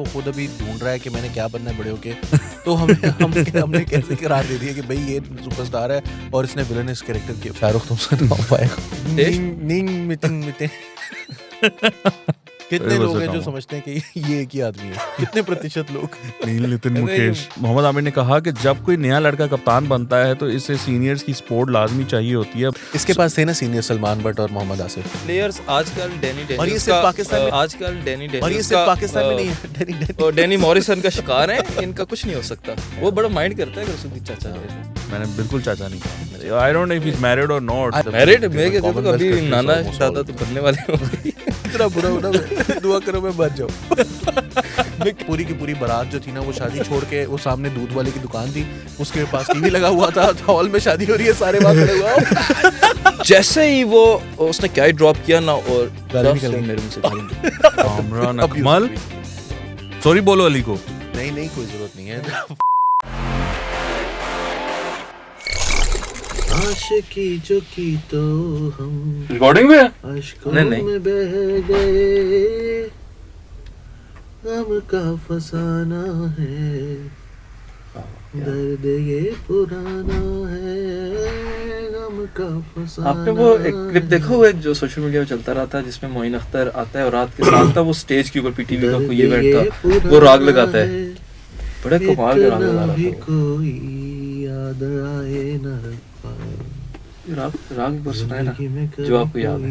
वो खुद अभी ढूंढ रहा है कि मैंने क्या बनना है बड़े होके। तो हमने कैसे करार दे दिया कि भाई ये सुपरस्टार है और इसने विलनस कैरेक्टर किया। शाहरुख तुमसे नींग मिते कितने लोग हैं जो समझते हैं कि ये एक ही आदमी है? कितने प्रतिशत लोग? नील नितिन मुकेश। मोहम्मद आमिर ने कहा कि जब कोई नया लड़का कप्तान बनता है तो इससे सीनियर्स की सपोर्ट लाजमी चाहिए होती है। इसके पास थे ना सीनियर सलमान बट और मोहम्मद आसिफ प्लेयर्स आजकल डैनी और ये सिर्फ पाकिस्तान में आजकल डैनी और ये सिर्फ पाकिस्तान में नहीं है। और डैनी मॉरिसन का शिकार है। इनका कुछ नहीं हो सकता। वो बड़ा माइंड करता है अगर उसकी चाचा है। मैंने बिल्कुल चाचा नहीं कहा। I don't know if he is married और नॉट। मैरिड मैं कहता हूं कभी नाना दादा तो बनने वाले हो। इतना बुरा होना, दुआ करो मैं बच जाऊं। पूरी की पूरी बारात जो थी ना वो शादी छोड़ के वो सामने दूध वाले की दुकान थी, उसके पास टीवी लगा हुआ था, हॉल में शादी हो रही है, सारे वहां खड़े हुए। जैसे ही वो उसने क्या ही ड्रॉप किया ना और मेरे मुंह से कामरान अकमल सॉरी बोलो अली को। नहीं कोई जरूरत नहीं है। आशिकी जो की तो हम रिकॉर्डिंग में अश्कों में बह गए, गम का फसाना है, दर्द ये पुराना है, गम का फसाना। आपने वो एक क्लिप देखा हुआ है जो सोशल मीडिया पे चलता रहा था जिसमें मोइन अख्तर आता है और रात के साथ था वो स्टेज के ऊपर पीटीवी का कोई इवेंट था, वो राग लगाता है, बड़ा कमाल का राग लगा रहा था। कोई याद आए न राग पर सुनाए ना जो आपको याद है।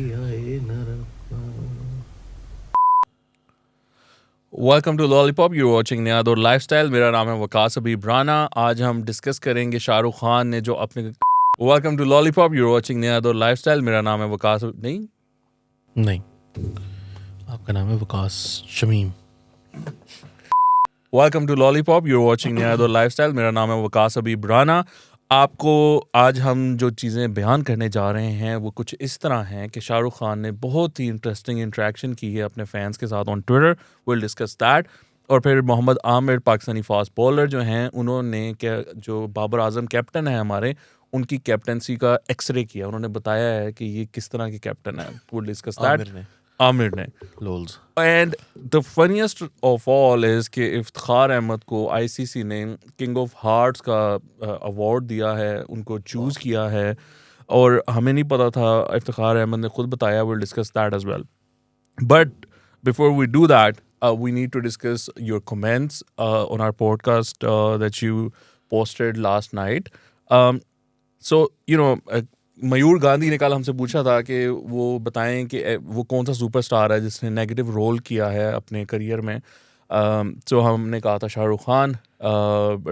Welcome to lollipop, you watching नया दौर लाइफस्टाइल। मेरा नाम है वकास अबीब राना। आज हम डिस्कस करेंगे शाहरुख खान ने जो अपने welcome to lollipop, you watching नया दौर लाइफस्टाइल। मेरा नाम है वकास नहीं आपका नाम है Waqas Shamim. Welcome to lollipop, you watching नया दौर लाइफस्टाइल। मेरा नाम है वकास अबीब राना। आपको आज हम जो चीज़ें बयान करने जा रहे हैं वो कुछ इस तरह हैं कि शाहरुख खान ने बहुत ही इंटरेस्टिंग इंटरेक्शन की है अपने फैंस के साथ on Twitter. Will discuss that. और फिर मोहम्मद आमिर पाकिस्तानी फास्ट बॉलर जो हैं उन्होंने क्या जो बाबर आजम कैप्टन है हमारे उनकी कैप्टनसी का एक्सरे किया। उन्होंने बताया है कि ये किस तरह के कैप्टन है। Will discuss that. आमिर ने lols. And the funniest of all is कि इफ्तिखार अहमद को आईसीसी ने किंग ऑफ हार्ट्स का अवार्ड दिया है, उनको चूज़ किया है और हमें नहीं पता था। इफ्तिखार अहमद ने खुद बताया। Will discuss that as well. But before we do that we need to discuss your comments on our podcast that you posted last night. So, you know, मयूर गांधी ने कल हमसे पूछा था कि वो बताएं कि वो कौन सा सुपरस्टार है जिसने नेगेटिव रोल किया है अपने करियर में। तो हमने कहा था शाहरुख खान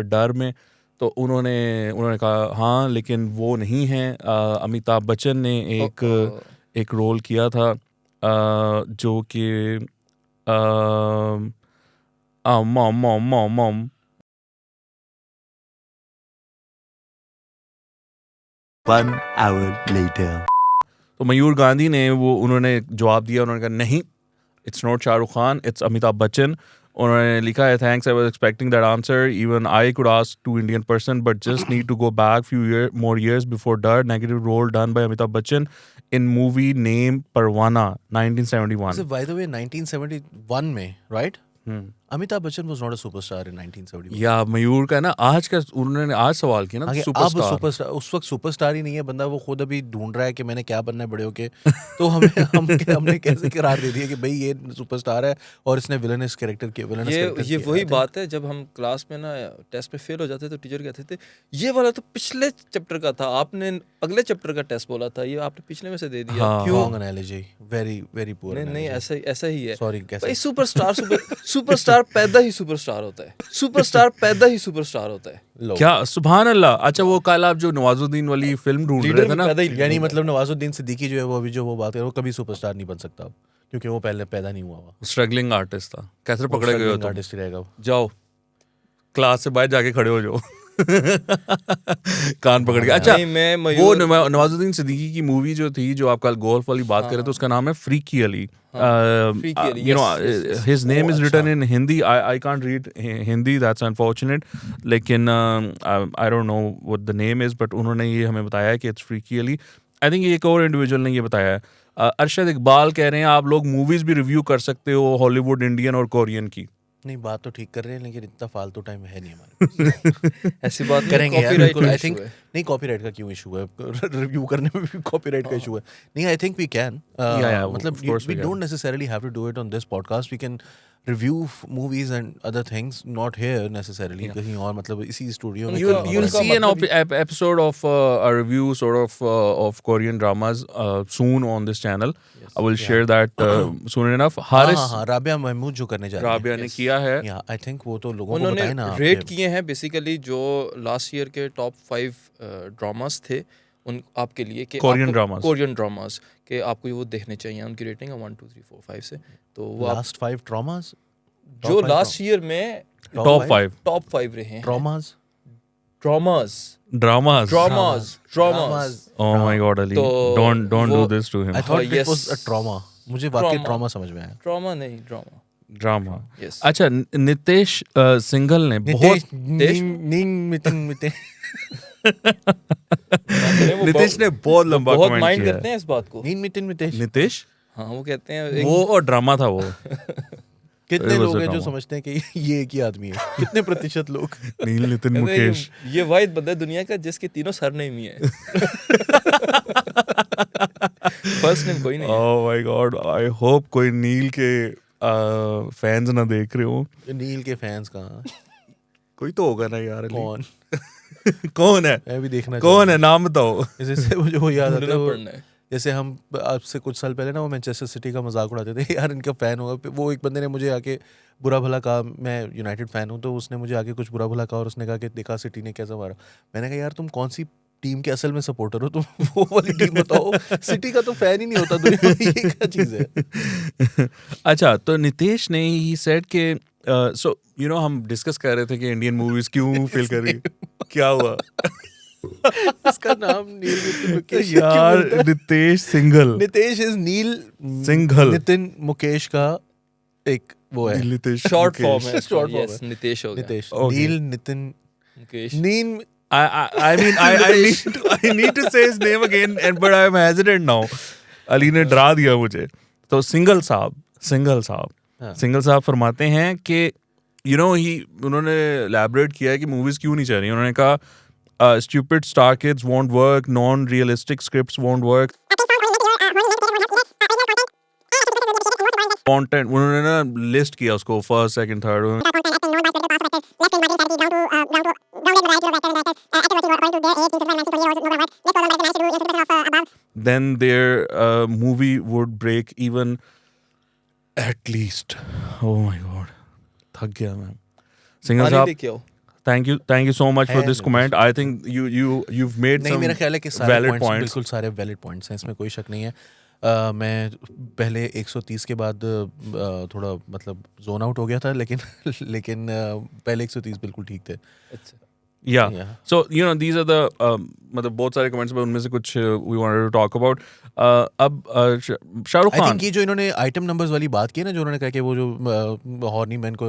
डर में। तो उन्होंने कहा हाँ लेकिन वो नहीं है। अमिताभ बच्चन ने एक रोल किया था जो कि मॉम 1 hour later. तो मयूर गांधी ने उन्होंने जवाब दिया। उन्होंने कहा नहीं, it's not Shahrukh Khan, it's Amitabh Bachchan. उन्होंने लिखा है thanks, I was expecting that answer, even I could ask to Indian person but just need to go back few more years before डर, negative role done by Amitabh Bachchan in movie name Parwana 1971. By the way, 1971 में, right? Amitabh Bachchan was not a superstar in 1971. या मयूर का ना आज का उन्होंने आज सवाल किया ना सुपरस्टार उस वक्त सुपरस्टार ही नहीं है बंदा, वो खुद अभी ढूंढ रहा है कि मैंने क्या बनना है बड़े होके। तो हमने कैसे करार दे दिया कि भाई ये सुपरस्टार है और इसने विलनस कैरेक्टर किया। ये वही बात है जब हम क्लास में ना टेस्ट में फेल हो जाते तो टीचर कहते थे ये वाला तो पिछले चैप्टर का था, आपने अगले चैप्टर का टेस्ट बोला था, ये आपने पिछले में से दे दिया। क्यों? Analogy very very poor. नहीं ऐसा ही है। सॉरी भाई सुपरस्टार पैदा ही सुपरस्टार होता है। सुपरस्टार पैदा ही सुपरस्टार होता है। क्या सुभान अल्लाह। अच्छा वो कल आप जो नवाजुद्दीन वाली फिल्म ढूंढ रहे थे ना, यानी मतलब नवाजुद्दीन सिद्दीकी जो है वो अभी जो वो बात कर रहा है वो कभी सुपरस्टार नहीं बन सकता क्योंकि वो पहले पैदा नहीं हुआ हुआ। स्ट्रगलिंग आर्टिस्ट था। कैसे पकड़े गए हो तुम? आर्टिस्ट ही रहेगा। जाओ क्लास से बाहर जाके खड़े हो जाओ। कान पकड़ के। अच्छा वो नवाजुद्दीन सिद्दीकी की मूवी जो थी जो आप कल गोल्फ वाली बात कर रहे थे उसका नाम है freaky Ali. You know, his name is written in Hindi. I can't read Hindi. That's unfortunate. लेकिन I don't know what the name is, but उन्होंने ये हमें बताया है कि it's Freaky Ali. I think एक और इंडिविजुअल ने ये बताया है। अरशद इकबाल कह रहे हैं आप लोग मूवीज भी रिव्यू कर सकते हो हॉलीवुड, इंडियन और कोरियन की। नहीं, बात तो ठीक कर रहे हैं लेकिन इतना फालतू टाइम है नहीं हमारे पास। ऐसी बात नहीं, करेंगे यार, copyright बिल्कुल। का आई issue थिंक है। नहीं, कॉपीराइट का क्यों इशू है? रिव्यू करने में भी कॉपीराइट का इशू है। नहीं, I think we can, yeah, मतलब of course we we can. Don't necessarily have to do it on this podcast. We can review movies and other things, not here necessarily, कहीं और, मतलब इसी studio में You'll करनी you'll होगा। see an episode of a review sort of Korean dramas soon on this channel. I will share that soon enough. Haris हाँ, राबिया महमूद जो करने जा रहे हैं। राबिया ने किया है. या आई थिंक वो तो लोगों को उन्होंने बताए ना रेट आपने। किए हैं बेसिकली जो लास्ट ईयर के टॉप 5 ड्रामास थे उन आपके लिए कि Korean dramas. कोरियन ड्रामास के आपको वो देखने चाहिए। उनकी रेटिंग है 1 2 3 4 5 से। तो वो आप लास्ट 5 ट्रॉमास, जो लास्ट ईयर में Top 5 टॉप 5 रहे हैं traumas, dramas. Dramas. Oh my God, Ali! तो Don't do वो- this to him. I thought it yes. Was a trauma. मुझे वाकई Trauma. ट्रॉमा समझ में आया। ड्रामा नहीं, ड्रामा। Drama. यस। अच्छा, नितेश सिंघल ने बहुत नितेश ने बहुत लंबा बहुत कमेंट माइंड किया करते है. हैं इस बात को। नितेश हाँ, वो कहते हैं वो और ड्रामा था वो. कितने It was लोग a हैं जो drama. समझते हैं कि ये एक ही आदमी है? कितने प्रतिशत लोग? नील नितिन मुकेश. ये वाहिद बंदा है दुनिया का जिसके तीनों सरनेम ही है। फर्स्ट नेम कोई नहीं है। Oh my God, I hope कोई नील के फैंस ना देख रहे हो. नील के फैंस कहाँ? कोई तो होगा ना यार. अली. कौन? कौन है? मैं भी देखना कौन है? नाम बताओ. जैसे मुझे वो याद आता ढूंढना है, पड़ना है। जैसे हम आपसे कुछ साल पहले ना वो मैनचेस्टर सिटी का मजाक उड़ाते थे, यार इनका फैन होगा। वो एक बंदे ने मुझे आके बुरा भला कहा, मैं यूनाइटेड फैन हूँ, तो उसने मुझे आके कुछ बुरा भला कहा और उसने कहा कि देखा सिटी ने कैसा मारा। मैंने कहा यार तुम कौन सी टीम के असल में सपोर्टर हो? तुम वो वाली टीम बताओ। सिटी का तो फैन ही नहीं होता दुनिया में, ये क्या चीज़ है? अच्छा, तो नितेश ने ही सेड के सो यू नो हम डिस्कस कर रहे थे कि इंडियन मूवीज क्यों फेल कर रही. क्या हुआ? इसका नाम नील नितिन मुकेश क्यों यार बोलता है? नितेश सिंघल. नितेश इज नील सिंघल. नितिन मुकेश का एक वो है, नितेश शॉर्ट फॉर्म मुकेश. है। Short form Yes, नितेश हो गया। Nitesh. Okay. Nil Nitin Mukesh. Nil I mean I need to say his name again but I'm hesitant now. Ali ने डरा दिया मुझे. तो सिंघल साहब हाँ. फरमाते हैं कि you know उन्होंने elaborate किया है कि मूवीज क्यों नहीं चल रही. उन्होंने कहा stupid star kids won't work, non-realistic scripts won't work. Content उन्होंने ना लिस्ट किया उसको first second third. Then their movie would break even at least. Oh my God, थक गया मैं. सिंघल पानी साहब, लेके आओ। thank you so much for है this मेरे comment. I think you've made नहीं, some मेरा ख्याल है कि सारे valid points points. बिल्कुल सारे वैलिड पॉइंट्स हैं, इसमें कोई शक नहीं है। मैं पहले 130 के बाद थोड़ा मतलब जोन आउट हो गया था, लेकिन पहले 130 बिल्कुल ठीक थे। अच्छा। Yeah. Yeah. So you know these are the मतलब बहुत सारे कमेंट्स में उनमें से कुछ we wanted to talk about. अब शाहरुख आई खान. थिंक ये जो इन्होंने आइटम नंबर्स वाली बात की है ना, जो उन्होंने कहा कि वो जो हॉर्नी मैन को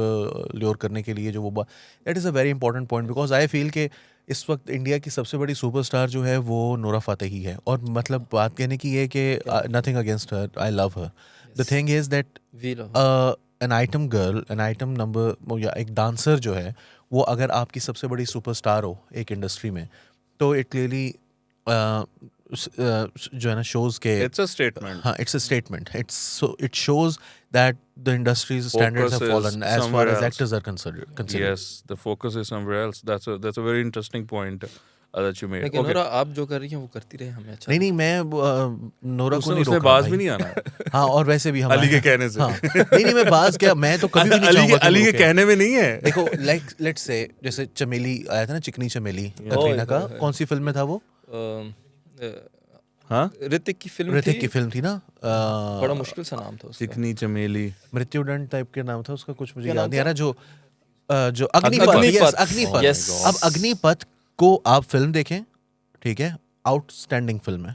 ल्योर करने के लिए जो वो बात, that is a very important point, because I feel कि इस वक्त इंडिया की सबसे बड़ी सुपरस्टार जो है वो नोरा फातेही है। और मतलब बात कहने की है कि nothing against her, I love her. The thing is that We love an item girl, an item number या एक डांसर जो है वो अगर आपकी सबसे बड़ी सुपरस्टार हो एक इंडस्ट्री में, तो इट क्लियरली जो है ना शोज के It's a statement. हाँ, it's a statement. It shows that the industry's standards have Focus is fallen as far somewhere as else. actors are considered. Yes, the focus is somewhere else. That's a very interesting point that you made. लेकिन Okay. Nora आप जो कर रही हैं वो करती रहे, हमें अच्छा। नहीं मैं नोरा को नहीं उसने रोक बाज रहा भी भाई। नहीं आना. हाँ, और वैसे भी हम अली के कहने से. हाँ, नहीं मैं बाज क्या, मैं तो कभी भी नहीं चाहूंगा कि अली के रोके। कहने में नहीं है. देखो लेट्स से जैसे चमेली आया था ना, चिकनी चमेली कटरीना का, कौन सी फिल्म में था वो? हाँ, ऋतिक की फिल्म ऋतिक थी, की फिल्म थी ना, बड़ा मुश्किल सा नाम था उसका। चिकनी चमेली. मृत्युदंड टाइप के नाम था उसका, कुछ मुझे क्या याद नाम नहीं आ रहा। जो अग्निपथ। अग्निपथ, yes, अग्निपथ। अग्निपथ। Yes. अब अग्निपथ को आप फिल्म देखें, ठीक है, आउटस्टैंडिंग फिल्म है।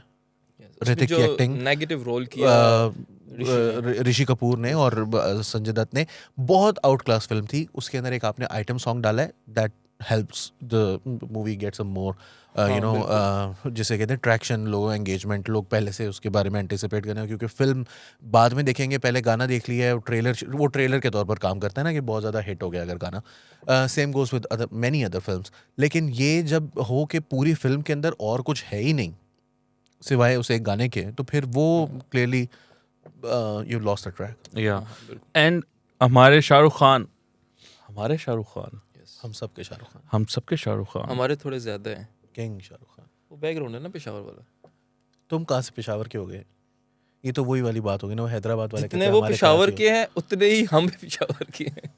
उसमें ऋतिक की जो एक्टिंग, नेगेटिव रोल किया ऋषि कपूर ने और संजय दत्त ने, बहुत आउट क्लास फिल्म थी। उसके अंदर एक आपने आइटम सॉन्ग डाला है, that helps the movie get some more you know जिसे कहते हैं ट्रैक्शन, लोग एंगेजमेंट, लोग पहले से उसके बारे में एंटिसिपेट करें, क्योंकि फिल्म बाद में देखेंगे, पहले गाना देख लिया है, वो ट्रेलर के तौर पर काम करता है ना कि बहुत ज़्यादा हिट हो गया अगर गाना। Same goes with other many other films. लेकिन ये जब हो कि पूरी फिल्म के अंदर और कुछ है ही नहीं सिवाय उस एक गाने के, तो फिर वो clearly you lost the track. या एंड हमारे शाहरुख खान हम सबके शाहरुख खान, हम सबके शाहरुख खान हमारे थोड़े ज्यादा हैं। किंग शाहरुख खान। वो बैकग्राउंड है ना पेशावर वाला। तुम कहाँ से पेशावर के हो गए? ये तो वही वाली बात होगी ना, वो हैदराबाद वाले जितने वो पेशावर के हैं उतने ही हम भी पेशावर के हैं।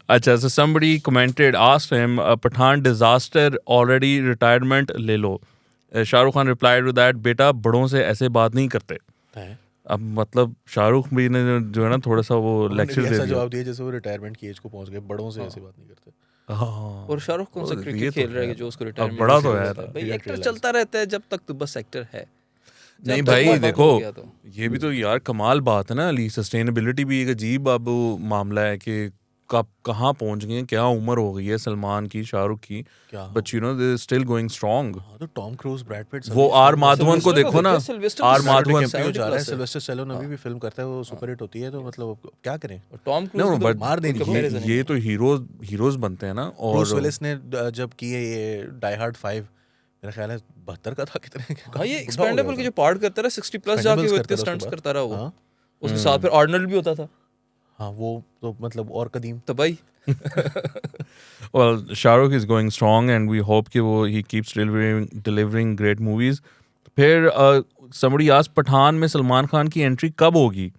अच्छा, so somebody commented, asked him, Pathan disaster, already retirement ले लो. Shahrukh Khan replied to that, बेटा बड़ों से ऐसे बात नहीं करते. हैं। अब मतलब शाहरुख भी ने जो है ना थोड़ा सा वो उन्होंने लेक्चर भी दे ऐसा दिया। जवाब दिया जैसे वो रिटायरमेंट की एज को पहुंच गए, बड़ों से ऐसी बात नहीं करते। हाँ। और शाहरुख कौन सा ये क्रिकेट तो खेल रहा है है। कि जो उसको अब रिटायरमेंट बड़ा तो है। भाई एक्टर चलता रहता है जब तक तो बस एक्टर है। जब नहीं तक भाई वो बंद देखो, हो गया तो। ये भी तो यार कमाल बात है ना अली, सस्टेनेबिलिटी भी एक अजीब अब मामला है कि कब कहाँ पहुंच गए, क्या उम्र हो गई है सलमान की, शाहरुख की, क्या but you know they still going strong. हाँ, तो टॉम क्रूज, ब्रैड पिट, वो आर माधवन को देखो ना, आर माधवन जा रहा है, सिल्वेस्टर स्टैलोन अभी भी फिल्म करता है, वो सुपर हिट होती है, तो मतलब अब क्या करें? टॉम नो क्रूज बट मार देनी comparison ये तो हीरोज बनते हैं ना। और ब्रूस विलिस ने जब की है ये डाई हार्ड 5, मेरा ख्याल है 72 का था, कितने हाँ ये एक्सपेंडेबल के जो पार्ट करता रहा 60 प्लस जाके वो इतने स्टंट्स करता रहा वो। हाँ उसके साथ फिर आर्नल्ड भी होता था। हाँ, वो तो मतलब और कदीम। तो भाई well, Shahrukh is going strong and we hope कि वो he keeps delivering great movies. फिर somebody asked पठान में सलमान खान की एंट्री कब होगी?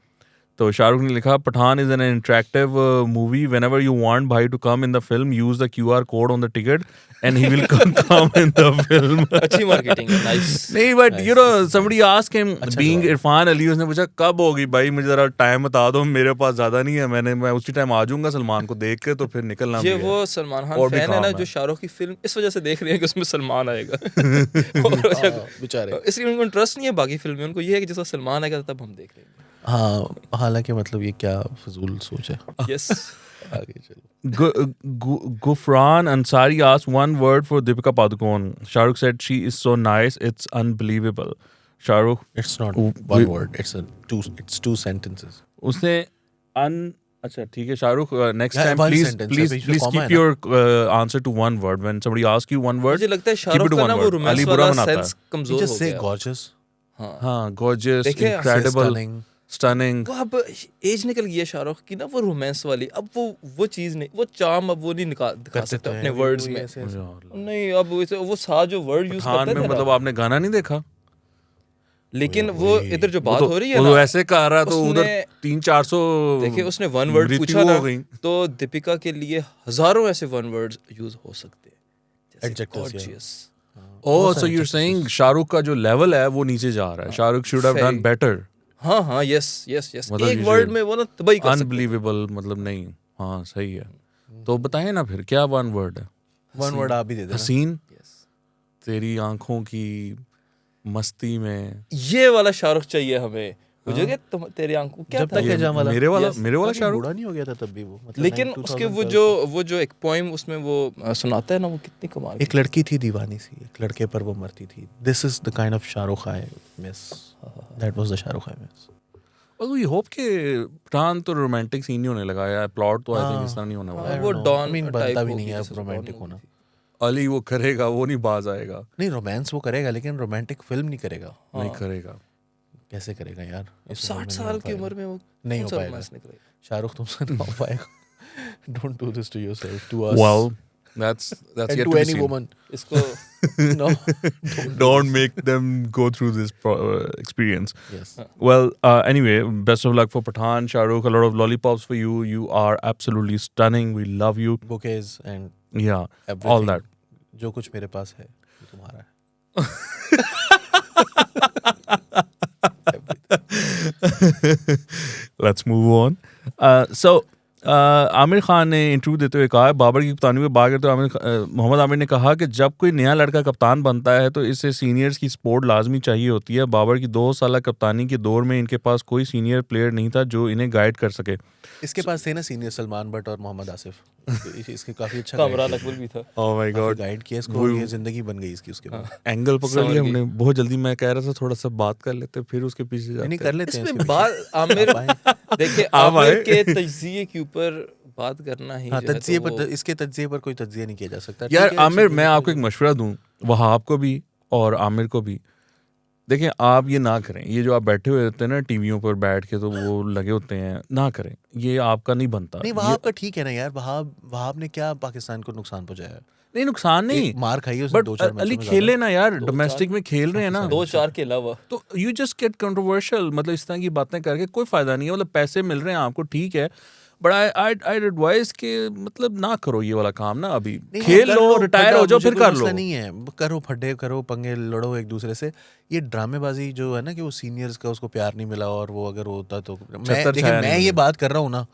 तो शाहरुख ने लिखा, Pathan is an interactive movie. Whenever you want bhai to come in the film, use the QR code on the ticket and he will come in the film. अच्छी marketing है, nice. नहीं but you know somebody asked him, अच्छा being जवाब। इरफान अली, उसने पूछा कब होगी भाई, मुझे जरा टाइम बता दो, मेरे पास ज्यादा नहीं है, मैं उसी टाइम आ जाऊंगा सलमान को देख के, तो फिर निकलना भी ये है। वो सलमान खान और भी फैन है काम ना है। जो शाहरुख की फिल्म इस वजह से देख रहे हैं कि उसमें सलमान आएगा। और बेचारे। इसलिए उनको इंटरेस्ट नहीं है बाकी फिल्में, उनको ये है कि जैसा सलमान आएगा तब हम देख लेंगे। हाँ, हालांकि मतलब ये क्या फजूल सोच है। यस। आगे चलो। Gufran Ansari asked one word for Deepika Padukone. Shahrukh said she is so nice, it's unbelievable. Shahrukh, It's not we- one word, it's two sentences. उसने अच्छा ठीक है Shahrukh, next Yeah, time one please sentence, please अभी इसमें please comma keep है your answer to one word. When somebody asks you one word, मुझे लगता है keep शाहरुख it to का one ना वो word. रोमांस अली बुरा वाला बनाता सेंस है। कमजोर Just हो say गया। gorgeous, हाँ हाँ, gorgeous, देखे, incredible, stunning. वो अब एज निकल गई है शाहरुख की ना, वो रोमांस वाली, अब वो चीज नहीं, वो चार्म अब वो नहीं दिखा करते सकता तो अपने हैं, वर्ड्स वही में। ऐसे- नहीं अब वो साथ जो वर्ड यूज पठान करता में है मतलब आपने गाना नहीं देखा? लेकिन वो इधर जो बात हो रही है वो ना, तो ऐसे कर रहा तो उधर उसने- 300-400 देखिए उसने वन वर्ड मृत्यु पूछा हो ना, गई। तो दीपिका के लिए हजारों ऐसे वन वर्ड्स यूज हो सकते हैं, जैसे Adjectives, yeah. gorgeous, Oh, so you're saying Shahrukh का जो लेवल है वो नीचे जा रहा है, Shahrukh should have done Very- better. हाँ हाँ, यस यस यस, मतलब एक you वर्ड should- में वो ना तबाही कर सकते हैं। Unbelievable मतलब नहीं, हाँ सही है। तो बताएं ना फिर क्या वन वर्ड है? one word आप भी दे देना। हसीन, Yes. तेरी आंखों की मस्ती में, ये वाला शाहरुख चाहिए हमें, मुझे क्या तुम तेरी आंखों क्या जब था? तक है जहाँ वाला। मेरे वाला Yes. शाहरुख। बूढ़ा नहीं हो गया था तब भी वो, मतलब लेकिन 2012 उसके वो जो एक पोएम उसमें वो सुनाता है ना, वो कितनी कमाल की। एक लड़की थी दीवानी सी, एक लड़के पर वो मरती थी। This is the kind of Shahrukh I miss, that was the Shahrukh I miss. और we hope कि पठान तो रोमांटिक सीन नहीं होने लगा यार, प्लॉट तो आई थिंक इस तरह नहीं होने हाँ, वाला। वो डॉन I mean, टाइप बनता भी होगी, नहीं है जैसे रोमांटिक डॉन होना। होगी। अली वो करेगा, वो नहीं बाज आएगा, नहीं, रोमांस वो करेगा लेकिन रोमांटिक फिल्म नहीं करेगा। नहीं करेगा। कैसे करेगा यार? इस उम्र 60 में नहीं साल हो की पाएगा। उम्र में वो नहीं कौन हो सा पाएगा। रोमांस निकलेगा? शाहरुख तुमसे नहीं हो पाएगा। Don't do this to yourself, to us, Well, that's and yet to to be any seen. woman. इसको No. Don't make them go through this experience. Yes. Well, anyway, best of luck for Pathan, Shahrukh. A lot of lollipops for you. You are absolutely stunning. We love you. Bouquets and Yeah, everything. all that. जो कुछ मेरे पास है वो तुम्हारा है। Let's move on. So, Aamir Khan ने interview देते हुए कहा, बाबर की कप्तानी में बात करते हुए मोहम्मद आमिर ने कहा कि जब कोई नया लड़का कप्तान बनता है तो इससे सीनियर्स की सपोर्ट लाजमी चाहिए होती है। बाबर की 2 साल कप्तानी के दौर में इनके पास कोई सीनियर प्लेयर नहीं था जो इन्हें गाइड कर सके। इसके पास थे ना सीनियर सलमान बट और मोहम्मद आसिफ, इसके काफी अच्छा कामरान अकबर भी था। ओह माय गॉड, गाइड किया इसको, ये जिंदगी बन गई इसकी उसके बाद। एंगल पकड़ लिया हमने बहुत जल्दी। मैं कह रहा था थोड़ा सा बात कर लेते फिर उसके पीछे जाते। नहीं कर लेते हैं इसमें बात आमिर देखिए आमिर के तज्जिए के ऊपर बात करना ही जो है तज्जिए तो पर, इसके तज्जिए पर कोई तज्जिया नहीं किया जा सकता। यार ठीक है, आमिर, अच्छी मैं बात आपको एक मशवरा दूं, वहाब को भी और आमिर को भी। देखें, आप ये ना करें, ये जो आप बैठे हुए होते हैं ना टीवियों पर बैठ के तो वो लगे होते हैं, ना करें, ये आपका नहीं बनता। नहीं वहाब का ठीक है ना यार, वहाब ने क्या पाकिस्तान को नुकसान पहुंचाया? नहीं नुकसान नहीं, एक मार खाई है उसने बट 2-4 मैचों अली में खेले ना यार, 2-4 डोमेस्टिक में खेल रहे हैं ना, 2-4 के अलावा तो यू जस्ट गेट कंट्रोवर्शियल। मतलब इस तरह की बातें करके कोई फायदा नहीं है। मतलब पैसे मिल रहे हैं आपको, ठीक है, बट आई एडवाइस के मतलब ना करो ये वाला काम ना। अभी खेल लो, रिटायर हो जाओ, फिर कर लो। नहीं है, करो फड्डे करो, पंगे लड़ो एक दूसरे से। ये ड्रामेबाजी जो है ना कि वो सीनियर्स का उसको प्यार नहीं मिला और वो अगर होता तो मैं ये बात कर रहा हूँ ना,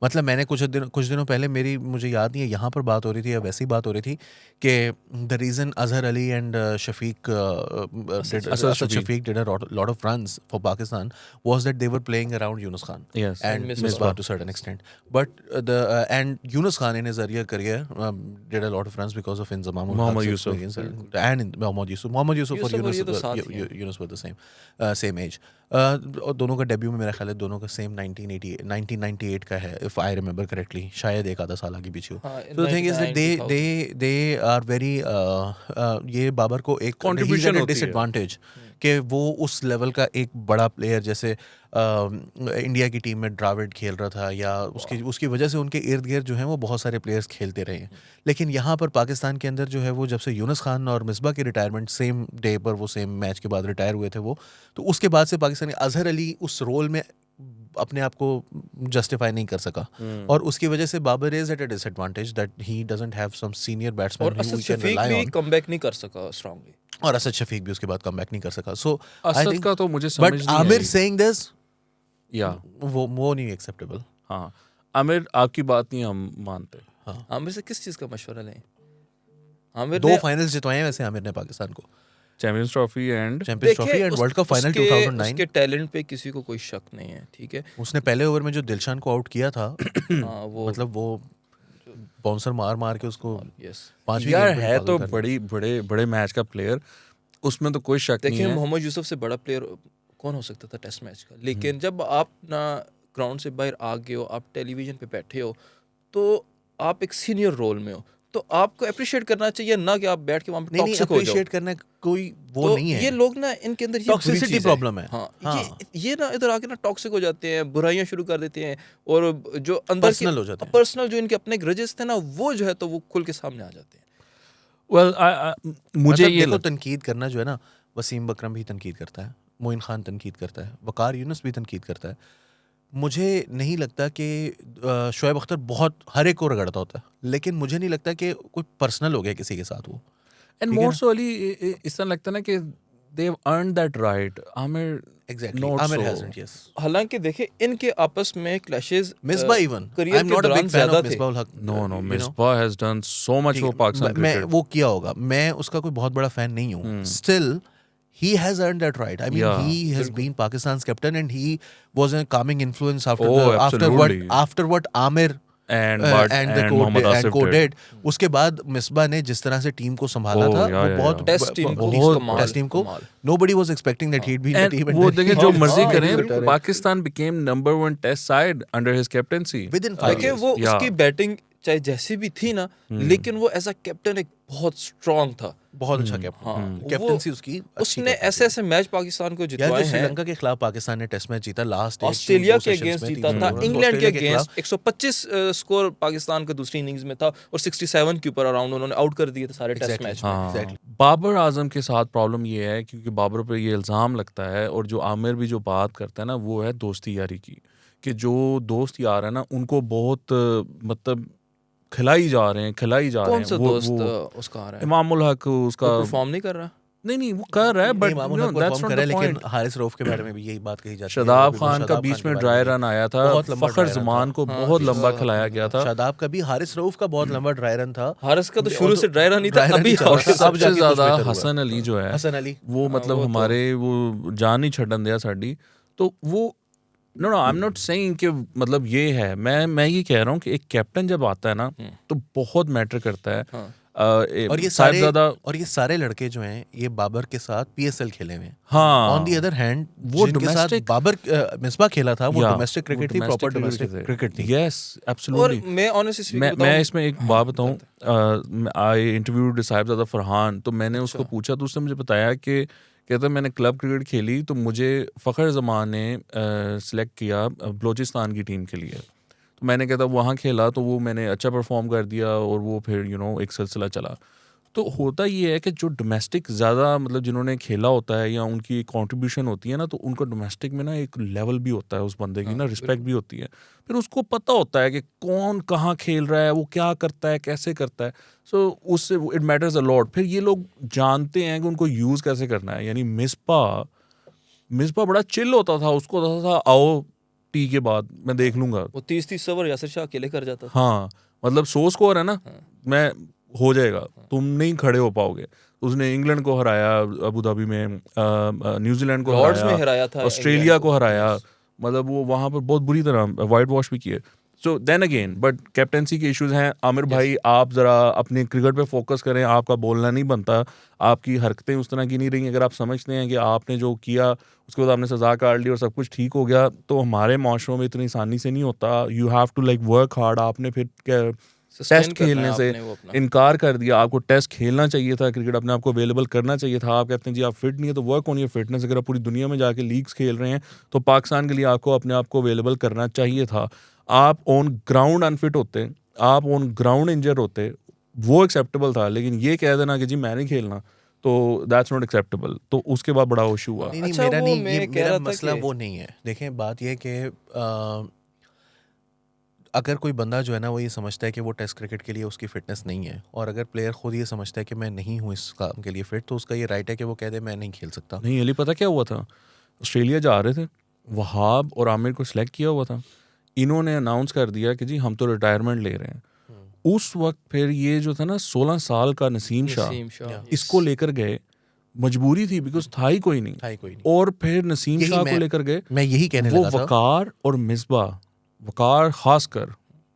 मतलब मैंने कुछ दिनों पहले मुझे याद नहीं है यहाँ पर बात हो रही थी या वैसी बात हो रही थी कि the reason Azhar Ali and Shafiq did a lot of runs for Pakistan was that they were playing around Younis Khan and Misbah to certain extent, but and Younis Khan in his earlier career did a lot of runs because of Inzamam Mohammad Yousuf and Mohammad Yousuf और Younis were the same age. दोनों का debut में मेरा ख्याल है दोनों का same 1998 का है, इफ आई रिमेंबर करेक्टली, शायद एक आधा साल आगे पीछे हो। तो thing is that they are very, ये बाबर को एक कंट्रीब्यूशन होती है, डिसएडवांटेज कि वो उस लेवल का एक बड़ा प्लेयर जैसे इंडिया की टीम में ड्राविड खेल रहा था या उसकी वजह से उनके इर्द गिर्द जो है वो बहुत सारे प्लेयर्स खेलते रहे हैं। लेकिन यहाँ पर पाकिस्तान के अंदर जो है वो जब से यूनुस खान और मिसबा की रिटायरमेंट सेम डे पर, वो सेम मैच के बाद रिटायर हुए थे वो, तो उसके बाद से पाकिस्तानी अजहर अली उस रोल में अपने आप को जस्टिफाई नहीं कर सका और उसकी वजह से Babar is at a disadvantage that he doesn't have some senior batsman और असद शफीक भी कमबैक नहीं कर सका स्ट्रांगली, और असद शफीक भी उसके बाद कमबैक नहीं कर सका। सो असद का तो मुझे समझ नहीं आई, आमिर सेइंग दिस या वो नहीं एक्सेप्टेबल। हाँ आमिर, आपकी बात नहीं हम मानते। हाँ, आमिर से किस चीज का मशवरा लें? आमिर 2 फाइनल्स जितवाए हैं वैसे आमिर ने पाकिस्तान को, champions trophy and world cup final 2009। उसके टैलेंट पे किसी को कोई शक नहीं है, ठीक है। उसने पहले ओवर में जो दिलशान को आउट किया था हाँ, वो मतलब वो बाउंसर मार के उसको यस 5वीं यार गेंद पे है निकाल तो कर। बड़े मैच का प्लेयर, उसमें तो कोई शक नहीं देखिए है। मोहम्मद यूसुफ से बड़ा प्लेयर कौन हो सकता था टेस्ट मैच का, लेकिन जब आप ना ग्राउंड से बाहर आ गए हो, आप टेलीविजन पे बैठे हो, तो आप एक सीनियर रोल में हो, तो आपको अप्रिशिएट करना चाहिए, ना कि आप बैठ के वहां पे टॉक्सिक हो जाओ। अप्रिशिएट करना कोई वो तो नहीं है, ये लोग ना इनके अंदर ये टॉक्सिसिटी प्रॉब्लम है। हाँ, हाँ। ये ना इधर आके ना टॉक्सिक हो जाते हैं, बुराइयां शुरू कर देते हैं, और जो अंदर पर्सनल हो जाते हैं, पर्सनल जो इनके अपने ग्रजेस थे ना, वो जो है तो वो खुल के सामने आ जाते हैं। वेल मुझे ये देखो तनकीद करना जो है ना, वसीम बकरम भी तनकीद करता है, मोइन खान तनकीद करता है, वकार यूनुस भी तनकीद करता है। मुझे नहीं लगता कि शोएब अख्तर बहुत हर एक को रगड़ता होता है, लेकिन मुझे नहीं लगता कि कोई पर्सनल हो गया किसी के साथ वो। एंड मोर सो अली इस तरह लगता है ना कि they have earned that right. Amir exactly, Amir hasn't, yes. हालांकि देखे इनके आपस में clashes, Misbah even, I am not a big fan of Misbah ul Haq. No Misbah has done so much for Pakistan मैं वो किया होगा, मैं उसका कोई बहुत बड़ा फैन नहीं हूँ, still he has earned that right. I mean, he has been Pakistan's captain and he was a calming influence after what Amir and the co did. उसके बाद मिसबा ने जिस तरह से टीम को संभाला था, वो बहुत टेस्ट टीम को nobody was expecting that he'd be in the team. वो देखें जो मर्जी करें, Pakistan became number 1 test side under his captaincy within 5 years. वो उसकी बैटिंग चाहे जैसी भी थी ना, लेकिन वो एज अ कैप्टन एक बहुत स्ट्रांग था, बहुत अच्छा कैप्टन, कैप्टनसी उसकी उसने ऐसे मैच पाकिस्तान को जितवाए हैं। श्रीलंका के खिलाफ पाकिस्तान ने टेस्ट मैच जीता, लास्ट ऑस्ट्रेलिया के अगेंस्ट जीता था, इंग्लैंड के अगेंस्ट 125 स्कोर पाकिस्तान का दूसरी इनिंग्स में था और 67 के ऊपर अराउंड उन्होंने आउट कर दिए थे सारे टेस्ट मैच में। बाबर आजम के साथ प्रॉब्लम ये है क्योंकि बाबर पर ये इल्ज़ाम लगता है, और जो आमिर भी जो बात करता है ना, वो है दोस्ती यारी की, कि जो दोस्त यार है ना उनको बहुत मतलब खिलाई जा रहे हैं। कौन सा दोस्त उसका आ रहा है? इमामुल हक उसका परफॉर्म नहीं कर रहा। नहीं वो कर रहा है बट इमाम हक दैट्स परफॉर्म नॉट कर रहा है, द लेकिन पॉइंट। हारिस रऊफ के बारे में भी यही बात कही जाती है। शादाब अभी खान का शादाब बीच के में बारे ड्राई भी रन आया था, बहुत लंबा फखर dry run जमान था। को हाँ, बहुत लंबा शादाब खिलाया खान गया का। था। शादाब का भी, हारिस रऊफ का बहुत लंबा ड्राई रन था। हारिस का तो शुरू से ड्राई रन ही था, ड्राई रन अभी ही चल रहा हारिस था। अब सबसे जाके कुछ ज्यादा बेहतर हुआ। हसन अली जो है हसन अली वो मतलब वो तो- हमारे वो जान ही छड़न दिया साड़ी। तो वो no I am not saying कि मतलब ये है, मैं ये कह रहा हूँ कि एक कैप्टन जब आता है ना तो बहुत मैटर करता है। हाँ। और ये सारे लड़के जो हैं ये बाबर के साथ पीएसएल खेले हुए हैं। हाँ ऑन दी अदर हैंड वो जिनके साथ domestic- बाबर मिसबा खेला था वो या, डोमेस्टिक वो क्रिकेट थी, domestic प्रॉपर cricket डोमेस्टिक थे। क्रिकेट थी। यस और एब्सोल्युटली। मैं ऑनेस्टली मैं इसमें एक बात बताऊं, आई इंटरव्यूड साहिबजादा फरहान, तो मैंने उसको पूछा तो उसने मुझे बताया कि कहता मैंने क्लब क्रिकेट खेली तो मुझे फ़खर जमान ने सिलेक्ट किया बलूचिस्तान की टीम के लिए। तो मैंने कहता वहाँ खेला तो वो मैंने अच्छा परफॉर्म कर दिया और वो फिर एक सिलसिला चला। तो होता ये है कि जो डोमेस्टिक ज़्यादा मतलब जिन्होंने खेला होता है या उनकी कंट्रीब्यूशन होती है ना, तो उनका डोमेस्टिक में ना एक लेवल भी होता है उस बंदे की ना, रिस्पेक्ट भी होती है। फिर उसको पता होता है कि कौन कहाँ खेल रहा है, वो क्या करता है, कैसे करता है। सो उससे इट मैटर्स अ लॉट। फिर ये लोग जानते हैं कि उनको यूज़ कैसे करना है। यानी मिसबा बड़ा चिल होता था, उसको होता था आओ टी के बाद मैं देख लूंगा। वो 30 ओवर यासिर शाह अकेले कर जाता था। हाँ मतलब 100 स्कोर है ना, मैं हो जाएगा, तुम नहीं खड़े हो पाओगे। उसने इंग्लैंड को हराया अबू धाबी में, न्यूजीलैंड को लॉर्ड्स में हराया था, ऑस्ट्रेलिया इंग्लैंड को को। हराया। मतलब वो वहाँ पर बहुत बुरी तरह वाइट वॉश भी किए। So then again but captaincy के इश्यूज हैं। आमिर भाई आप ज़रा अपने क्रिकेट पे फोकस करें, आपका बोलना नहीं बनता, आपकी हरकतें उस तरह की नहीं रही। अगर आप समझते हैं कि आपने जो किया उसके बाद आपने सज़ा काट ली और सब कुछ ठीक हो गया, तो हमारे माशरों में इतनी आसानी से नहीं होता। You have to like work hard. आपने फिर टेस्ट खेलने से इनकार कर दिया। आपको टेस्ट खेलना चाहिए था, क्रिकेट अपने आप को अवेलेबल करना चाहिए था। आप कहते हैं जी आप फिट नहीं है तो वर्क ऑन योर फिटनेस। अगर आप पूरी दुनिया में जाके लीग्स खेल रहे हैं तो पाकिस्तान के लिए आपको अपने आप को अवेलेबल करना चाहिए था। आप ऑन ग्राउंड अनफिट होते, आप ऑन ग्राउंड इंजर होते, वो एक्सेप्टेबल था। लेकिन ये कह देना कि जी मैं नहीं खेलना, तो दैट्स नॉट एक्सेप्टेबल। तो उसके बाद बड़ा इशू हुआ। नहीं, अच्छा, मेरा वो नहीं, मैं ये कह मेरा रहा था मसला कि- वो नहीं है। देखें बात ये है कि अगर कोई बंदा जो है ना वो ये समझता है कि वो टेस्ट क्रिकेट के लिए उसकी फिटनेस नहीं है, और अगर प्लेयर खुद ये समझता है कि मैं नहीं हूँ इस काम के लिए फिट, तो उसका ये राइट है कि वो कह दे मैं नहीं खेल सकता। नहीं अली पता क्या हुआ था, ऑस्ट्रेलिया जा रहे थे, वहाब और आमिर को सिलेक्ट किया हुआ था। इन्होंने अनाउंस कर दिया कि जी हम तो रिटायरमेंट ले रहे हैं। उस वक्त फिर ये जो था ना 16 साल का नसीम शाह, इसको लेकर गए। मजबूरी थी बिकॉज था ही कोई नहीं। था ही कोई नहीं। और फिर नसीम यही शाह को मैं- लेकर गए। मैं यही कहने वो लगा था। वकार और मिसबा, वकार खासकर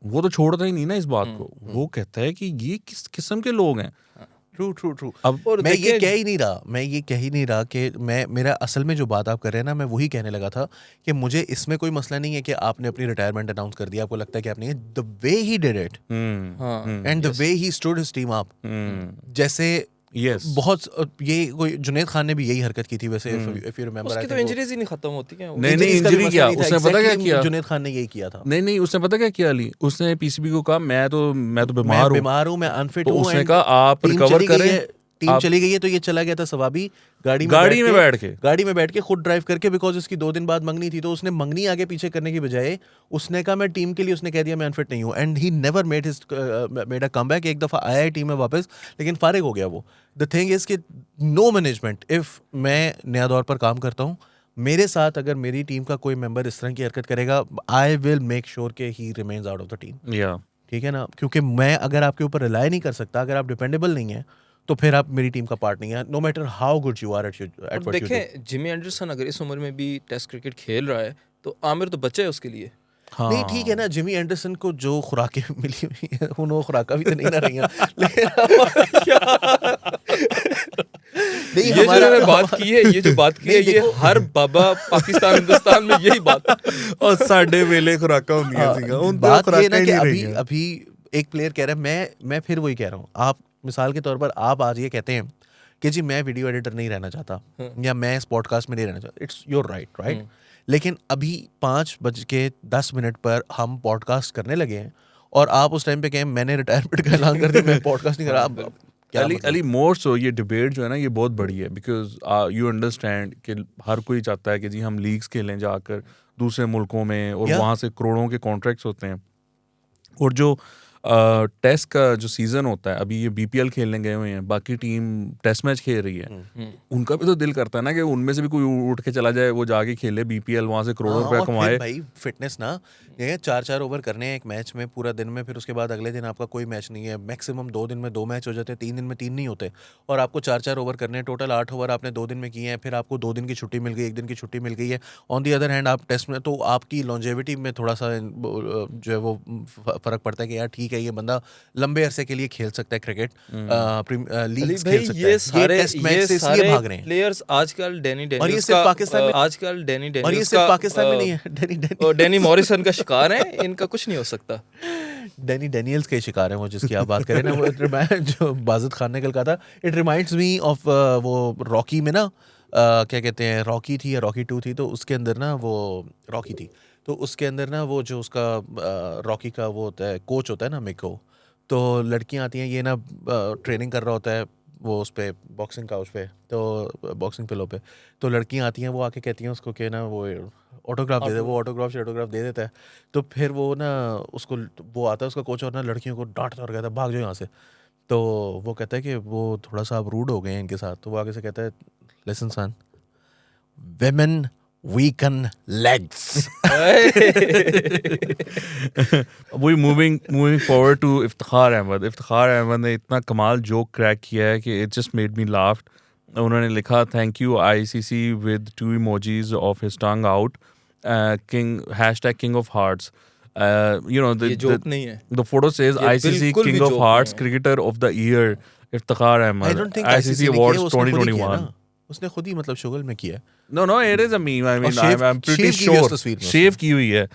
वो तो छोड़ता ही नहीं ना इस बात को। वो कहता है कि ये किस किस्म के लोग हैं। ट्रू। अब और मैं ये देखिए- कह ही नहीं रहा कि मेरा असल में जो बात आप कर रहे हैं ना, मैं वही कहने लगा था कि मुझे इसमें कोई मसला नहीं है कि आपने अपनी रिटायरमेंट अनाउंस कर दिया, आपको लगता है कि आपने, the way he did it हाँ, and the way he stood his team up, जैसे यस बहुत ये कोई जुनैद खान ने भी यही हरकत की थी वैसे, इफ यू रिमेंबर। उसकी तो इंजरीज ही नहीं खत्म होती क्या? नहीं इंजरी क्या, उसने पता क्या किया? जुनैद खान ने यही किया था। नहीं उसने पता क्या किया अली, उसने पीसीबी को कहा मैं तो बीमार हूँ, मैं अनफिट तो हूँ। उसने कहा आप रिकवर करें। टीम चली गई है तो ये चला गया था सवाबी गाड़ी में बैठ के खुद ड्राइव करके, बिकॉज उसकी 2 दिन बाद मंगनी थी, तो उसने मंगनी आगे पीछे करने की बजाय उसने कहा मैं टीम के लिए, उसने कह दिया मैं अनफिट नहीं हूँ। And he never made a comeback. एक दफ़ा आया है टीम में वापस, लेकिन फारिग हो गया वो। द थिंग इज कि नो मैनेजमेंट, इफ मैं नया दौर पर काम करता हूँ, मेरे साथ अगर मेरी टीम का कोई मेंबर इस तरह की हरकत करेगा, आई विल मेक श्योर कि ही remains out of the team. या ठीक है ना, क्योंकि मैं अगर आपके ऊपर रिलाई नहीं कर सकता, अगर आप डिपेंडेबल नहीं है, तो फिर आप मेरी टीम का पार्ट नहीं है, no matter how good you are at what you do. देखें जिमी एंडरसन अगर इस उम्र में भी टेस्ट क्रिकेट खेल रहा है तो आमिर तो बच्चा है उसके लिए। हाँ नहीं ठीक है ना, जिमी एंडरसन को जो खुराकें मिली हुई हैं उन वो खुराका भी तो नहीं ना रही हैं। नहीं, ये जो मैंने बात की है, ये जो बात की है, ये देखो- हर बाबा पाकिस्तान हिंदुस्तान में यही बात। और साडे वेले खुराका होंदियां सीगा, उन दो बात ये खुराका ना ही कि नहीं अभी रही हैं। अभी एक प्लेयर कह रहा है, मैं फिर वही कह रहा हूँ, आप मिसाल के तौर पर आप आज ये कहते हैं कि जी मैं वीडियो एडिटर नहीं रहना चाहता या मैं इस पॉडकास्ट में नहीं रहना चाहता, इट्स योर राइट। लेकिन अभी 5:10 पर हम पॉडकास्ट करने लगे हैं और आप उस टाइम पे कहें मैंने रिटायरमेंट का ऐलान कर दिया, मैं पॉडकास्ट नहीं कर रहा। आप क्या अली मोर सो ये डिबेट जो है ना ये बहुत बड़ी है, बिकॉज यू अंडरस्टैंड कि हर कोई चाहता है कि जी हम लीग्स खेलें जाकर दूसरे मुल्कों में, और Yeah. वहाँ से करोड़ों के कॉन्ट्रैक्ट्स होते हैं। और जो टेस्ट का जो सीजन होता है, अभी ये बीपीएल खेलने गए हुए हैं, बाकी टीम टेस्ट मैच खेल रही है, उनका भी तो दिल करता है ना कि उनमें से भी कोई उठ के चला जाए, वो जाके खेले बीपीएल, वहां से करोड़ों रुपए और फिर कमाए। भाई फिटनेस ना, ये 4-4 ओवर करने हैं एक मैच में पूरा दिन में, फिर उसके बाद अगले दिन आपका कोई मैच नहीं है, मैक्सिमम 2 दिन में 2 मैच हो जाते हैं, 3 दिन में 3 नहीं होते, और आपको 4-4 ओवर करने हैं, टोटल 8 ओवर आपने 2 दिन में किए हैं, फिर आपको 2 दिन की छुट्टी मिल गई, 1 दिन की छुट्टी मिल गई है। ऑन दी अदर हैंड आप टेस्ट में, तो आपकी लॉन्जेविटी में थोड़ा सा जो है वो फर्क पड़ता है कि यार ठीक है ये बंदा लंबे अरसे के लिए खेल सकता है क्रिकेट, लीग्स खेल सकता है, ये टेस्ट मैच से इसलिए भाग रहे हैं। प्लेयर्स आजकल डैनी और ये डेनियल्स सिर्फ का पाकिस्तान में, आजकल डैनी और ये डेनियल्स सिर्फ का पाकिस्तान में नहीं है, और डैनी मॉरिसन का शिकार है, इनका कुछ नहीं हो सकता। डैनी डेनियल्स के शिकार हैं वो, जिसकी आप बात करें ना, वो जो बाजिद खान ने कल कहा था, इट रिमाइंड्स मी ऑफ वो रॉकी में ना, क्या कहते हैं, रॉकी थी या रॉकी 2 थी, तो उसके अंदर ना वो रॉकी थी, तो उसके अंदर ना वो जो उसका रॉकी का वो होता है, कोच होता है ना मिको, तो लड़कियां आती हैं, ये ना ट्रेनिंग कर रहा होता है वो उस पे बॉक्सिंग काउच पे, तो बॉक्सिंग पिलो पे, तो लड़कियां आती हैं, वो आके कहती हैं उसको कि ना वो ऑटोग्राफ दे दे, वो ऑटोग्राफ दे देता है, तो फिर वो ना उसको, वो आता है उसका कोच और ना लड़कियों को डांटता और कहता है भाग जाओ यहाँ से, तो वो कहता है कि वो थोड़ा सा आप रूड हो गए हैं इनके साथ, तो वो आगे से कहता है listen son, women weaken legs. वही moving forward to Iftikhar Ahmed ने इतना कमाल जोक क्रैक किया है कि it just made me laugh. उन्होंने लिखा thank you ICC with 2 emojis of his tongue out, king of hearts. You know ये जोक नहीं है, the photo says ये ICC बिल्कुल भी king of जोक hearts नहीं है। cricketer of the year Iftikhar I Ahmed, don't think ICC ने awards किया, उसने खुद ही किया 2021. ना, उसने खुद ही मतलब शुगल में किया है। No, it is a meme. I mean, shave- I'm pretty shave की हुई है उस sure. तस्वीर में Shave की हुई है.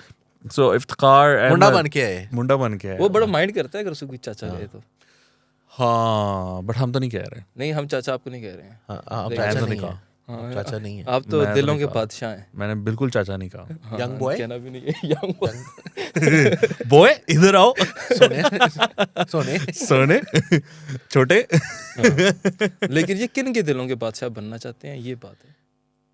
So Iftikhar मुंडा Ahmed बन के आए। मुंडा बन के आया। वो बड़ा माइंड करता है अगर उसको कोई चाचा कहे तो। हाँ, बट हम तो नहीं कह रहे। नहीं, हम चाचा आपको नहीं कह रहे हैं। हाँ, आप लेकिन चाचा तो नहीं नहीं है, हाँ, आप चाचा नहीं है, आप तो मैं तो दिलों नहीं के कहा। बादशाह हैं। मैंने बिल्कुल चाचा नहीं कहा। हाँ, Young boy? कहना भी नहीं है, यंग बॉय। बॉय इधर आओ। सोने सोने छोटे। लेकिन ये किन के दिलों के बादशाह बनना चाहते हैं, ये बात है।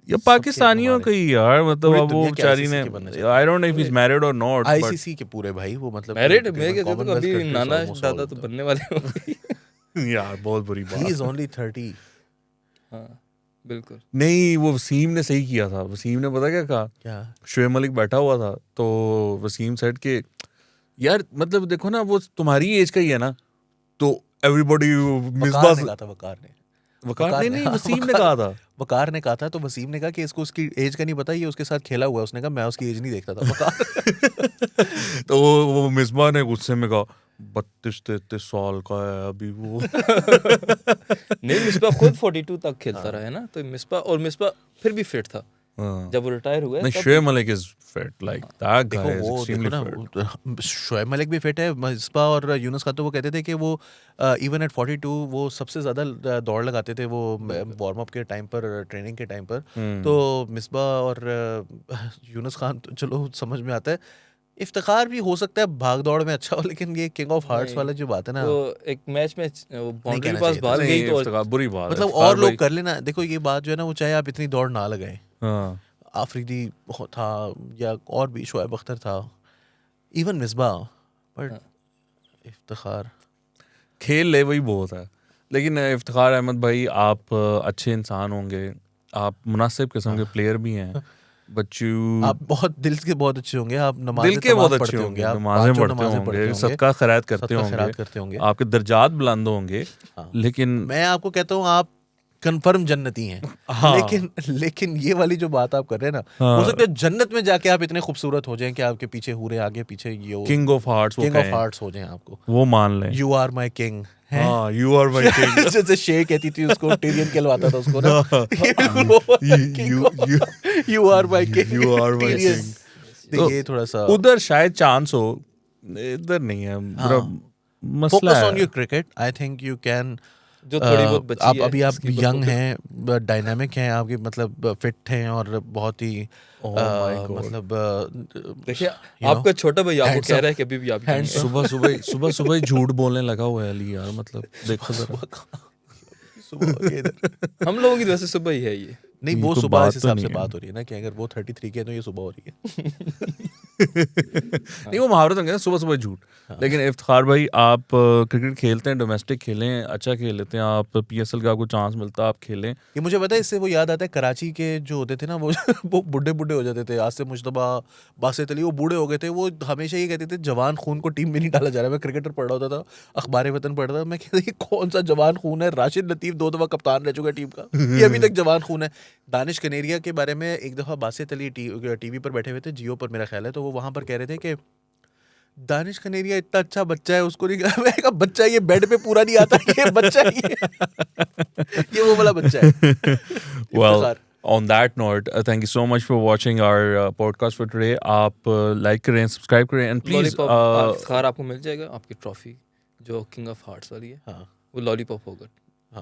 ये पाकिस्तानियों का ही यार, मतलब पूरी अब वो दुनिया के बेचारी ICC ने, के बनना चाहते I don't know if he is married और नॉट, बट आईसीसी के पूरे भाई वो मतलब मैरिड तकरीबन मैं कहता हूँ Commonwealth कभी countries नाना almost दादा all तो of them. बनने वाले होंगे। यार बहुत बुरी He is बात। only 30. हाँ, बिल्कुल। नहीं, वो वसीम ने सही किया था। वसीम ने पता क्या कहा, क्या शुएब मलिक बैठा हुआ था, तो वसीम सेड के यार मतलब देखो ना, वो तुम्हारी एज का ही है ना, तो एवरीबॉडी वकार ने कहा था, वकार नहीं, वसीम ने कहा था। वकार ने कहा था, तो वसीम ने कहा कि इसको उसकी एज का नहीं पता, ये उसके साथ खेला हुआ है, उसने कहा मैं उसकी एज नहीं देखता था वकार। तो वो मिसबा ने गुस्से में कहा 32-33 साल का है अभी वो। नहीं, मिसबा खुद 42 तक खेलता रहा है ना, तो मिसबा फिर भी फिट था हाँ। जब वो रिटायर हुए। नहीं, Shoaib Malik is fit, like that देखो गाय इज वो देखो एक्सट्रीमली ना, फिट। शोएब मलिक भी फिट है, मिसबा और यूनुस खान, तो वो कहते थे कि वो इवन एट 42 वो सबसे ज्यादा दौड़ लगाते थे वो वार्म अप के टाइम पर, ट्रेनिंग के टाइम पर। तो मिसबा और यूनुस खान तो चलो समझ में आता है, इफ्तिखार भी हो सकता है भाग दौड़ में अच्छा हो, लेकिन ये किंग ऑफ हार्ट्स वाला जो बात है ना, तो एक मैच में बाउंड्री के कहना पास चाहिए बाल गई तो इफ्तिखार बुरी बात है। मतलब इफ्तिखार और लोग भाई- कर लेना। देखो ये बात जो है ना, वो चाहे आप इतनी दौड़ ना लगाएं, हाँ। आफरीदी था या और भी शोएब अख्तर था, इवन मिसबा, बट इफ्तिखार खेल ले वही बहुत है। लेकिन इफ्तिखार अहमद भाई, आप अच्छे इंसान होंगे, आप मुनासिब किस्म के प्लेयर भी हैं, बच्चू आप बहुत दिल के बहुत अच्छे होंगे, आप नमाज़ें दिल के बहुत तमाम अच्छे पढ़ते होंगे, आप नमाजें पांचों पढ़ते नमाज़ें होंगे, सदका खैरात करते सदका खैरात होंगे, करते होंगे। आपके दर्जात बुलंद होंगे, हाँ। लेकिन मैं आपको कहता हूँ आप कंफर्म जन्नती हैं। हाँ। लेकिन ये वाली जो बात आप कर रहे हैं ना, हाँ। हो सकता है जन्नत में जाके आप इतने खूबसूरत हो जाएं कि आपके पीछे हूरे, आगे पीछे ये हो, किंग ऑफ हार्ट्स वो किंग ऑफ कहें, हार्ट्स हो जाएं आपको, वो मान लें। You are my king. हाँ, यू आर माय किंग। जैसे शेर कहती थी उसको, टिरियन कहलवाता था उसको ना, you are my king, You are my king. तो ये थोड़ा सा उधर शायद चांस हो, इधर नहीं है। हाँ। मसला फोकस है। On your cricket. I think you can, जो थोड़ी बहुत बची आप है, अभी आप इसकी यंग बरकत। हैं, डायनामिक हैं, आपके मतलब फिट हैं और बहुत ही Oh my God. मतलब देखिए you know, आपका छोटा भाई आपको hands कह up, रहा है कि अभी भी आप young hands हैं। सुबह ही झूठ बोलने लगा हुआ है अली यार, मतलब देखो जरा। सुबह के इधर हम लोगों की वजह से सुबह ही है ये। नहीं, ये वो तो सुबह बात इस तो हिसाब नहीं से है। बात हो रही है ना कि अगर वो 33 के हैं तो ये सुबह हो रही है। नहीं वो महावरत होंगे ना सुबह सुबह झूठ। लेकिन इफ्तिखार भाई आप क्रिकेट खेलते हैं, डोमेस्टिक खेलें, अच्छा खेल लेते हैं आप, PSL का आपको चांस मिलता है आप खेलें। ये मुझे पता है, इससे वो याद आता है कराची के जो होते थे ना वो बूढ़े बूढ़े हो जाते थे। आसिफ मुश्तबा, बासित अली, वो बूढ़े हो गए थे। वो हमेशा ये कहते थे जवान खून को टीम में नहीं डाला जा रहा। मैं क्रिकेटर पढ़ रहा होता था, अखबार वतन पढ़ रहा था, मैं कहता ये कौन सा जवान खून है? राशिद लतीफ़ 2 दफ़ा कप्तान रह चुका टीम का, ये अभी तक जवान खून है। दानिश कनेरिया के बारे में एक दफ़ा बासित अली टीवी पर बैठे हुए थे, जियो पर मेरा ख्याल है, तो वो वहाँ पर कह रहे थे कि दानिश कनेरिया इतना अच्छा बच्चा है, उसको नहीं मैं कहा बच्चा ये बेड पे पूरा नहीं आता, ये बच्चा ये वो वाला बच्चा है। Well, on that note, thank you so much for watching our podcast for today. आप लाइक करें, सब्सक्राइब करें and please लॉलीपॉप इफ्तिखार आपको मिल जाएगा, आपकी ट्रॉफी जो किंग ऑफ हार्ट्स वाली है। हाँ, वो लॉलीपॉप होगा।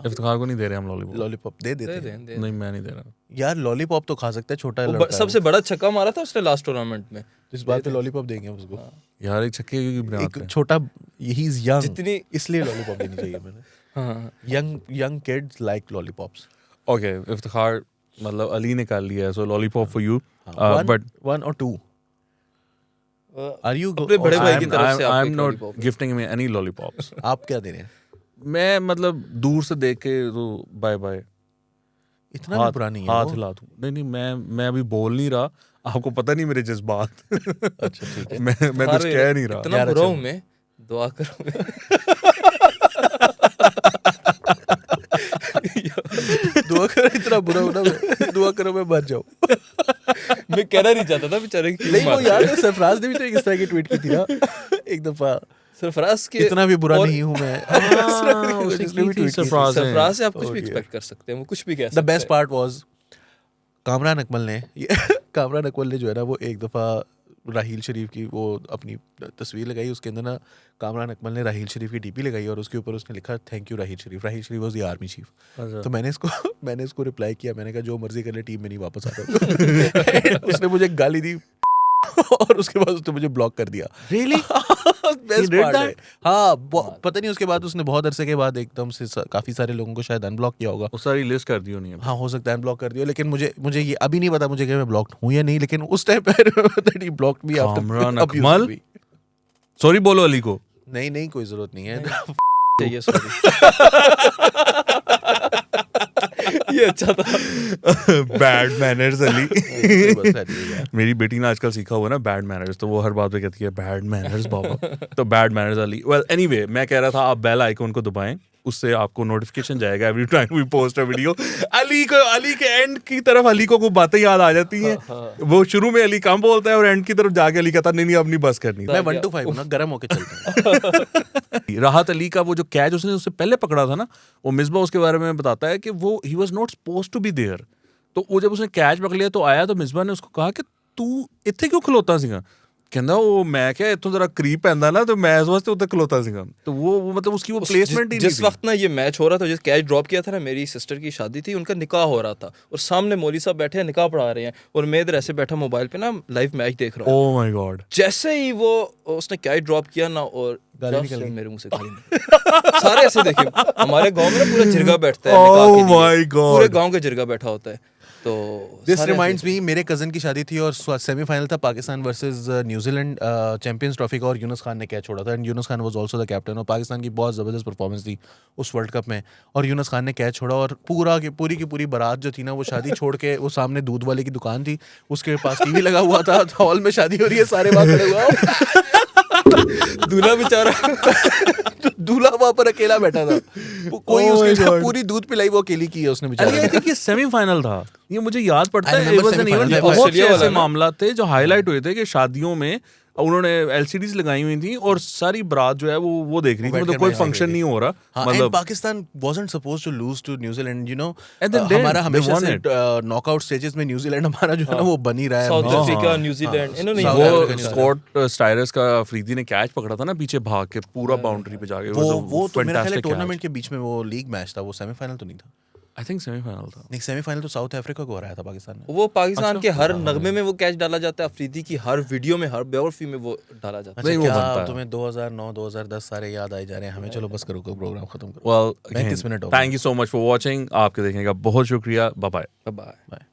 इफ्तिखार को नहीं दे रहे हम लॉलीपॉप। लॉलीपॉप दे देते दे हैं। दें नहीं मैं नहीं दे रहा। यार लॉलीपॉप तो खा सकते हैं, छोटा वो लड़का है सबसे बड़ा छक्का मारा था उसने लास्ट टूर्नामेंट में। वो। इस बात पे लॉलीपॉप देंगे उसको। यार एक छक्के की बुनियाद एक पे। छोटा, ही इज यंग, जितनी इसलिए लॉलीपॉप देनी चाहिए मैंने। हाँ young kids like lollipops. Okay, Iftikhar मतलब अली ने कर लिया है, so lollipop for you. But one or two. Are you अपने बड़े भाई की तरफ से आपको I'm एक not lollipop। gifting me any lollipops. आप क्या दे रहे हैं? मैं मतलब दूर से देख के तो बाय बाय इतना भी बुरा नहीं है हाथ वो। हिला दूं। नहीं मैं अभी बोल नहीं रहा, आपको पता नहीं मेरे जज्बात। अच्छा ठीक है। मैं कुछ कह नहीं रहा। इतना यार, बुरा अच्छा। हूं मैं, दुआ करो। दुआ करो इतना बुरा हो ना, दुआ करो मैं मर जाऊं। मैं कहना नहीं चाहता था बेचारे की। नहीं वो याद है, सरफराज ने भी तो एक इस तरह की ट्वीट की थी ना एक दफा, सरफराज के इतना भी बुरा और नहीं हूं मैं। उसने जिसने भी की थी tweet की थी। सरफराज ने। सरफराज से आप कुछ Oh भी dear. एक्सपेक्ट कर सकते हैं, वो कुछ भी कह द सकते बेस्ट हैं। पार्ट वाज कामरान अकमल ने कामरान अकमल ने जो है ना, वो एक दफ़ा राहील शरीफ की वो अपनी तस्वीर लगाई, उसके अंदर ना कामरान अकमल ने राहील शरीफ की डीपी लगाई और उसके ऊपर उसने लिखा thank you Raheel Sharif. Raheel Sharif was the army chief. तो मैंने इसको रिप्लाई किया, मैंने कहा जो मर्जी कर ले, टीम में नहीं वापस आता। उसने मुझे गाली दी और उसके बाद उसने मुझे ब्लॉक कर दिया। Really? Best did part that? है। हाँ पता नहीं उसके बाद उसने बहुत अरसे के बाद एकदम से काफी सारे लोगों को शायद अनब्लॉक किया होगा। वो सारी लिस्ट कर दी होनी है। हाँ हो सकता है अनब्लॉक कर दिया, लेकिन मुझे ये अभी नहीं पता मुझे कि मैं ब्लॉक्ड हूँ या नहीं, लेकिन उस टाइम पर ही blocked me Kamran after Akmal? Sorry बोलो अली को। नहीं कोई जरूरत नहीं है। चाहिए सॉरी। ये अच्छा था। Bad manners Ali. बस ऐसे ही है। मेरी बेटी ने आजकल सीखा हुआ ना बैड मैनर्स, तो वो हर बात पे कहती है बैड मैनर्स बाबा। तो bad manners Ali. Well anyway, मैं कह रहा था आप बेल आइकन को दबाएं, उससे आपको नोटिफिकेशन जाएगा every time we post a video. Ali के एंड की तरफ अली को बातें याद आ जाती हैं। वो शुरू में अली कम बोलता है और एंड की तरफ जाके अली कहता नहीं अब नहीं बस करनी। मैं 1 to 5 हूँ ना, गर्म होके चलता हूँ। राहत अली का वो जो कैच उसने उससे पहले पकड़ा था ना, वो मिसबा उसके बारे में बताता है कि वो ही was not supposed to be there. तो वो जब उसने कैच पकड़ लिया तो आया, तो मिसबा ने उसको कहा कि तू इत्थे क्यों खलोता सीगा? कहंदा वो मैं क्या इत्थों जरा करीब पैंदा ना, तो मैं इस वास्ते उत्ते खलोता सीगा। तो वो मतलब उसकी वो प्लेसमेंट ही नहीं जिस थी। वक्त ना ये मैच हो रहा था, जिस कैच ड्रॉप किया था ना, मेरी सिस्टर की शादी थी, उनका निकाह हो रहा था और सामने मौली साहब बैठे हैं निकाह पढ़ा रहे हैं और मैं इधर ऐसे बैठा मोबाइल पे ना लाइव मैच देख रहा हूँ। Oh my God. जैसे ही वो उसने कैच ड्रॉप किया ना और गाली निकल गई। मेरे मुंह से गाली निकली। सारे ऐसे देखे, हमारे गांव में ना पूरा जिरगा बैठता है निकाह के Oh लिए। my God. पूरे गांव का जिरगा बैठा होता है। तो दिस सारे रिमाइंड्स ऐसे- मी, मेरे कजन की शादी थी और सेमीफाइनल था Pakistan versus New Zealand champions trophy का, और यूनुस खान ने कैच छोड़ा था and Younis Khan was also the captain. और पाकिस्तान की बहुत ज़बरदस्त परफॉर्मेंस थी उस वर्ल्ड कप में, और यूनुस खान ने कैच छोड़ा और पूरी की पूरी बारात जो थी ना, वो शादी छोड़ के वो सामने दूध वाले की दुकान थी, उसके पास टीवी लगा हुआ था, हॉल में शादी हो रही है, सारे वहाँ खड़े हुआ, दूल्हा बेचारा दूल्हा वहाँ पर अकेला बैठा था, कोई Oh my उसके God. पूरी दूध पिलाई वो अकेली की है उसने अली आई बेचारा। थिंक ये सेमीफाइनल था, ये मुझे याद पड़ता I है। remember It was an semi-final event, था, बहुत से ऑस्ट्रेलिया ऐसे वाला ना। मामला थे जो हाईलाइट हुए थे कि शादियों में उन्होंने LCDs लगाई हुई थी और सारी बारात जो है वो देख रही थी, मतलब कोई फंक्शन नहीं हो रहा। हाँ, and मतलब Pakistan wasn't supposed to lose to New Zealand, you know. And they did. हमारा They हमेशा won से it. नॉकआउट स्टेजेस में न्यूजीलैंड हमारा जो है ना वो बनी रहा है। साउथ हमेशा। अफ्रीका, हाँ। न्यूजीलैंड, इन्होंने South ये- Africa वो नहीं था। स्कॉट स्टायरस का अफरीदी ने कैच पकड़ा था ना पीछे भाग के पूरा बाउंड्री पे जाके। वो तो मेरे ख्याल है टूर्नामेंट के बीच में वो लीग मैच था, वो सेमीफाइनल तो नहीं था। आई थिंक सेमीफाइनल था। नहीं, सेमीफाइनल तो साउथ अफ्रीका को हराया था पाकिस्तान ने। वो पाकिस्तान के हर नगमे में वो कैच डाला जाता है, अफरीदी की हर वीडियो में, हर बायोग्राफी में वो डाला जाता है। अच्छा, नहीं, वो क्या बनता है। तुम्हें 2009 2010 सारे याद आई जा रहे हैं हमें? चलो बस करो, प्रोग्राम खत्म करो। वेल 35 मिनट हो गए। Thank you so much for watching. आपके देखने का बहुत शुक्रिया। Bye bye. बाय।